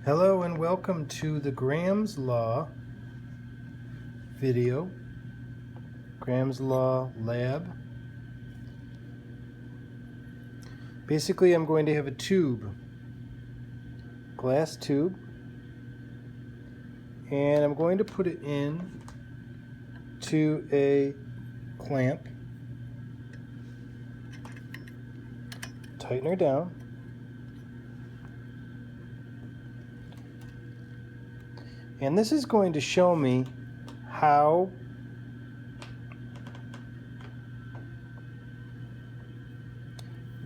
Hello and welcome to the Graham's Law video, Graham's Law Lab. Basically, I'm going to have a tube, glass tube, and I'm going to put it in to a clamp, tighten her down, and this is going to show me how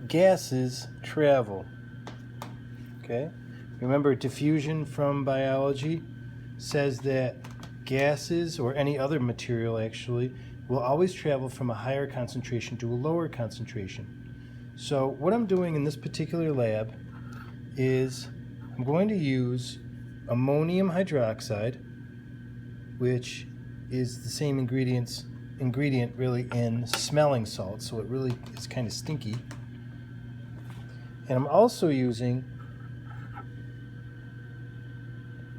gases travel. Okay? Remember, diffusion from biology says that gases, or any other material actually, will always travel from a higher concentration to a lower concentration. So what I'm doing in this particular lab is I'm going to use ammonium hydroxide, which is the same ingredient really in smelling salt, so it really is kind of stinky. And I'm also using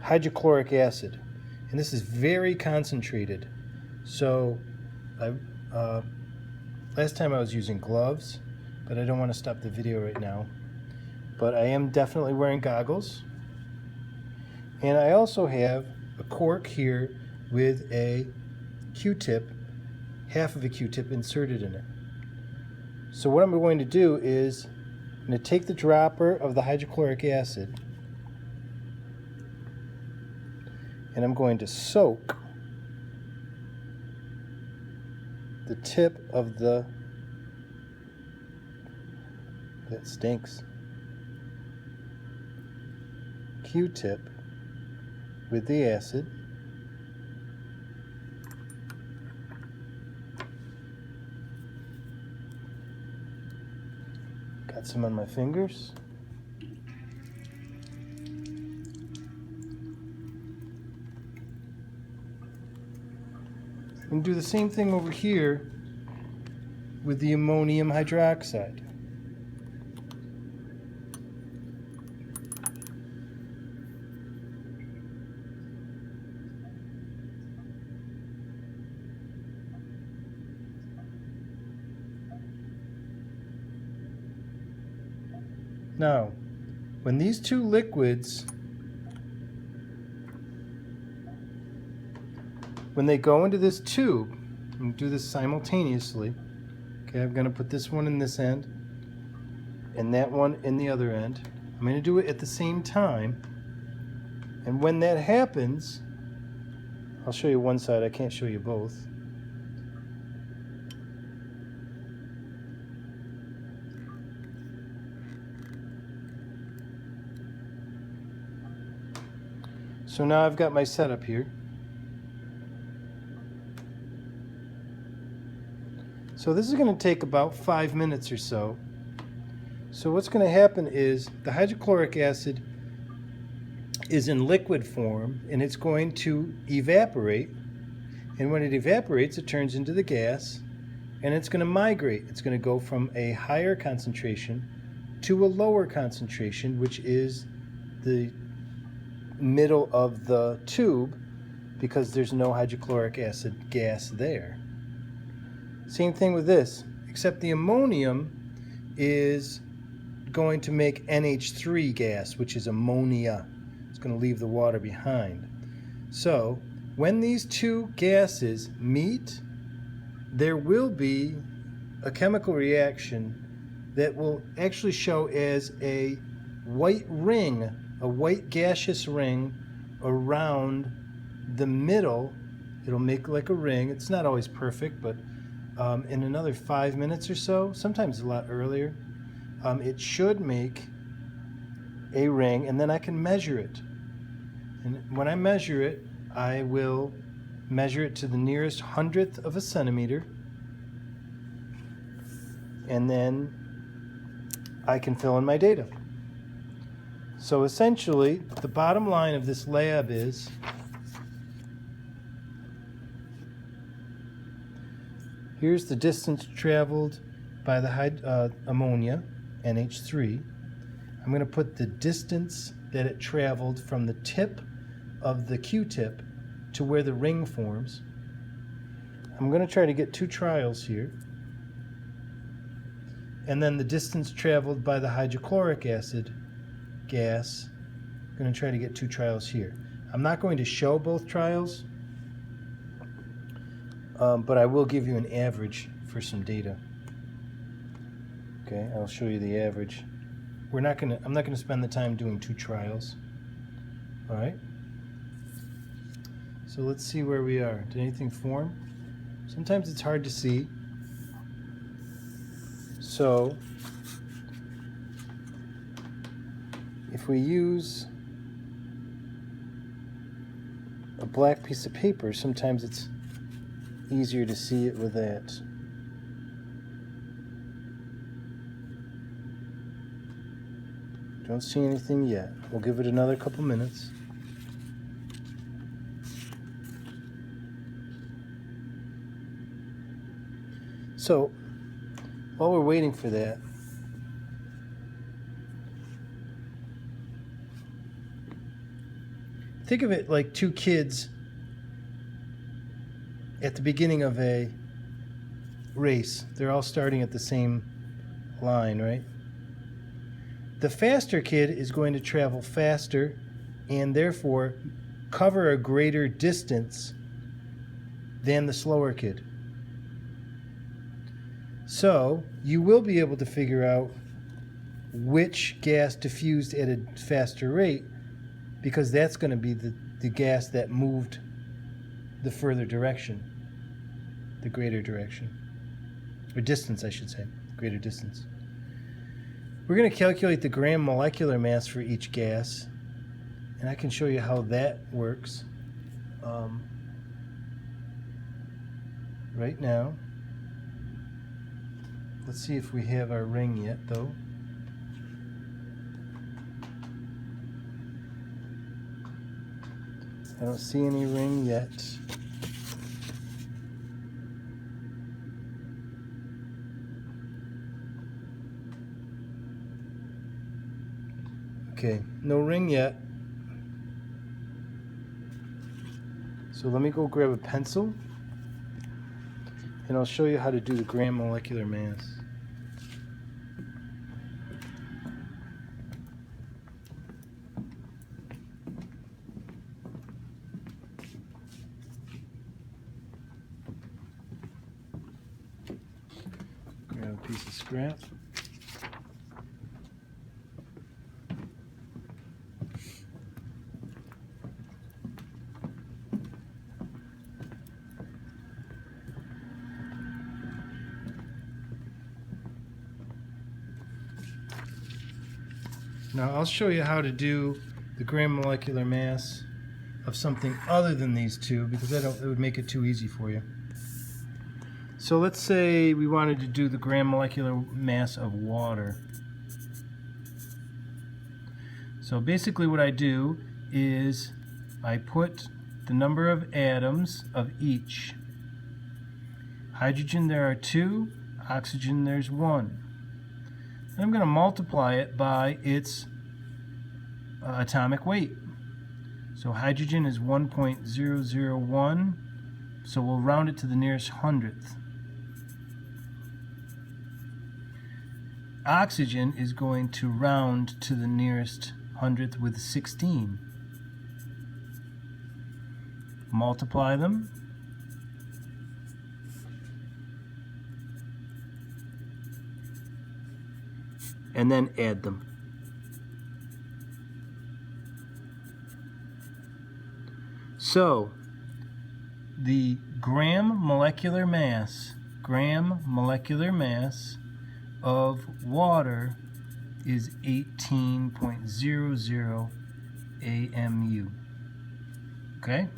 hydrochloric acid, and this is very concentrated. So last time I was using gloves, but I don't want to stop the video right now. But I am definitely wearing goggles. And I also have a cork here with a Q-tip, half of a Q-tip inserted in it. So what I'm going to do is I'm going to take the dropper of the hydrochloric acid and I'm going to soak the tip of that stinks, Q-tip with the acid. Got some on my fingers. And do the same thing over here with the ammonium hydroxide. Now, when these two liquids, when they go into this tube, I'm going to do this simultaneously. Okay, I'm going to put this one in this end and that one in the other end. I'm going to do it at the same time. And when that happens, I'll show you one side, I can't show you both. So now I've got my setup here. So this is going to take about 5 minutes or so. So what's going to happen is the hydrochloric acid is in liquid form and it's going to evaporate. And when it evaporates, it turns into the gas and it's going to migrate. It's going to go from a higher concentration to a lower concentration, which is the middle of the tube, because there's no hydrochloric acid gas there. Same thing with this, except the ammonium is going to make NH3 gas, which is ammonia. It's going to leave the water behind. So when these two gases meet, there will be a chemical reaction that will actually show as a white ring, a white gaseous ring around the middle. It'll make like a ring. It's not always perfect, but in another 5 minutes or so, sometimes a lot earlier, it should make a ring, and then I can measure it. And when I measure it, I will measure it to the nearest 100th of a centimeter, and then I can fill in my data. So essentially, the bottom line of this lab is here's the distance traveled by the ammonia, NH3. I'm going to put the distance that it traveled from the tip of the Q-tip to where the ring forms. I'm going to try to get 2 trials here. And then the distance traveled by the hydrochloric acid gas. I'm going to try to get 2 trials here. I'm not going to show both trials, but I will give you an average for some data. Okay, I'll show you the average. I'm not going to spend the time doing 2 trials. All right. So let's see where we are. Did anything form? Sometimes it's hard to see. So if we use a black piece of paper, sometimes it's easier to see it with that. Don't see anything yet. We'll give it another couple minutes. So, while we're waiting for that, think of it like 2 kids at the beginning of a race. They're all starting at the same line, right? The faster kid is going to travel faster and therefore cover a greater distance than the slower kid. So you will be able to figure out which gas diffused at a faster rate, because that's going to be the gas that moved the further direction, the greater direction, or distance, I should say, greater distance. We're going to calculate the gram molecular mass for each gas, and I can show you how that works right now. Let's see if we have our ring yet, though. I don't see any ring yet. Okay, no ring yet. So let me go grab a pencil, and I'll show you how to do the gram molecular mass. Grab a piece of scrap. Now I'll show you how to do the gram molecular mass of something other than these 2, because it would make it too easy for you. So let's say we wanted to do the gram molecular mass of water. So basically what I do is I put the number of atoms of each. Hydrogen there are 2, oxygen there's 1. And I'm going to multiply it by its atomic weight. So hydrogen is 1.001, so we'll round it to the nearest hundredth. Oxygen is going to round to the nearest hundredth with 16. Multiply them. And then add them. So, the gram molecular mass of water is 18.00 AMU. Okay?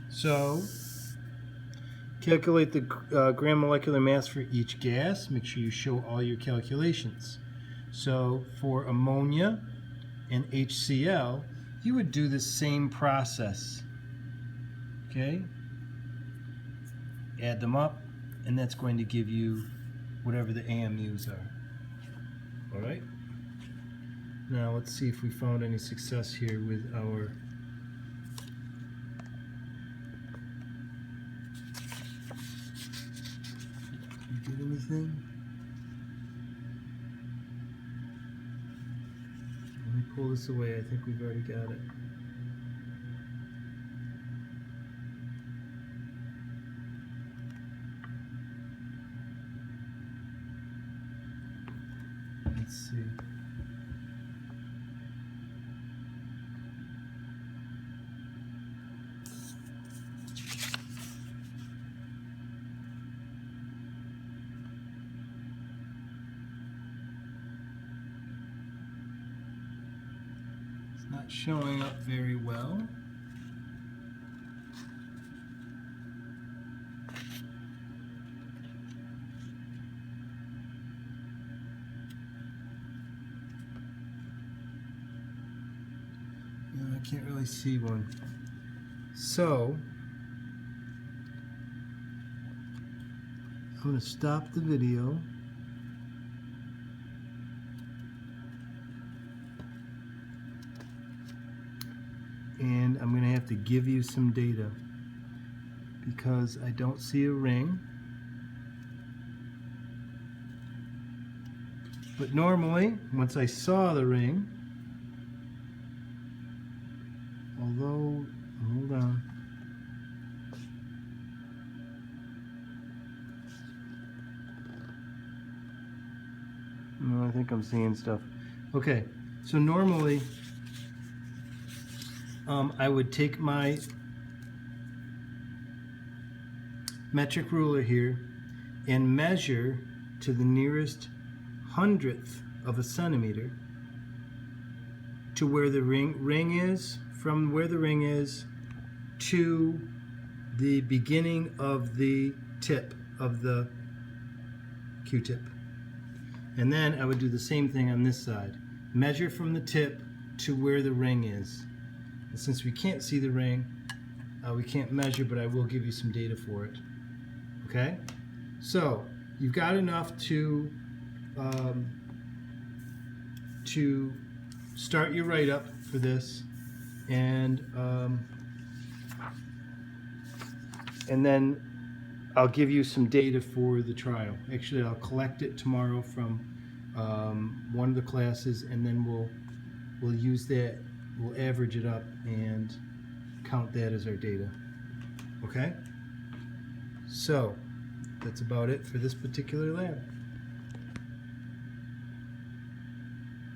So, calculate the gram molecular mass for each gas. Make sure you show all your calculations. So for ammonia and HCl, you would do the same process. Okay? Add them up, and that's going to give you whatever the AMUs are. All right? Now let's see if we found any success here with our Did we get anything? Let me pull this away. I think we've already got it. Let's see. It's not showing up very well. I can't really see one. So I'm going to stop the video. And I'm going to have to give you some data because I don't see a ring. But normally, once I saw the ring, although, hold on. No, I think I'm seeing stuff. Okay, so normally I would take my metric ruler here and measure to the nearest hundredth of a centimeter to where the ring is, from where the ring is to the beginning of the tip of the Q-tip. And then I would do the same thing on this side. Measure from the tip to where the ring is. And since we can't see the ring, we can't measure, but I will give you some data for it. Okay? So, you've got enough to start your write-up for this, and then I'll give you some data for the trial. Actually, I'll collect it tomorrow from one of the classes, and then we'll use that. We'll average it up and count that as our data. Okay? So that's about it for this particular lab.